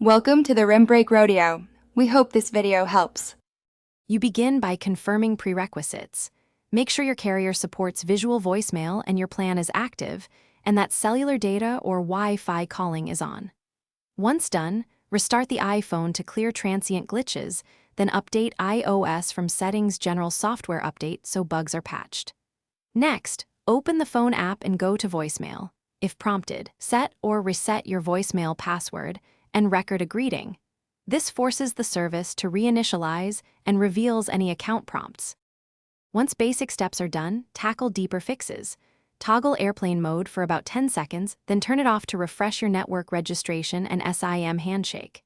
Welcome to the Rim Break Rodeo. We hope this video helps. You begin by confirming prerequisites. Make sure your carrier supports visual voicemail and your plan is active, and that cellular data or Wi-Fi calling is on. Once done, restart the iPhone to clear transient glitches, then update iOS from Settings General Software Update so bugs are patched. Next, open the phone app and go to voicemail. If prompted, set or reset your voicemail password and record a greeting. This forces the service to reinitialize and reveals any account prompts. Once basic steps are done, tackle deeper fixes. Toggle airplane mode for about 10 seconds, then turn it off to refresh your network registration and SIM handshake.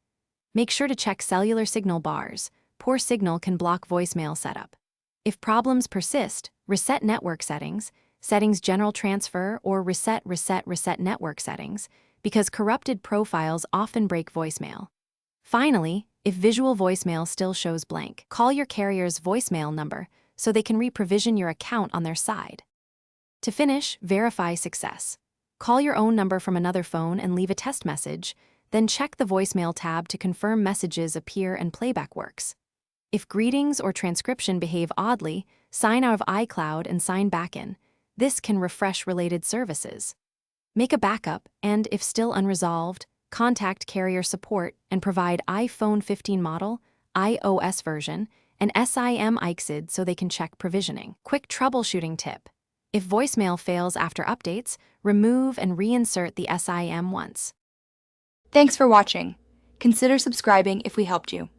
Make sure to check cellular signal bars. Poor signal can block voicemail setup. If problems persist, reset network settings, Settings General Transfer, or reset network settings, because corrupted profiles often break voicemail. Finally, if visual voicemail still shows blank, call your carrier's voicemail number so they can re-provision your account on their side. To finish, verify success. Call your own number from another phone and leave a test message, then check the voicemail tab to confirm messages appear and playback works. If greetings or transcription behave oddly, sign out of iCloud and sign back in. This can refresh related services. Make a backup, and if still unresolved, contact carrier support and provide iPhone 15 model, iOS version, and SIM IXID so they can check provisioning. Quick troubleshooting tip. If voicemail fails after updates, remove and reinsert the SIM once. Thanks for watching. Consider subscribing if we helped you.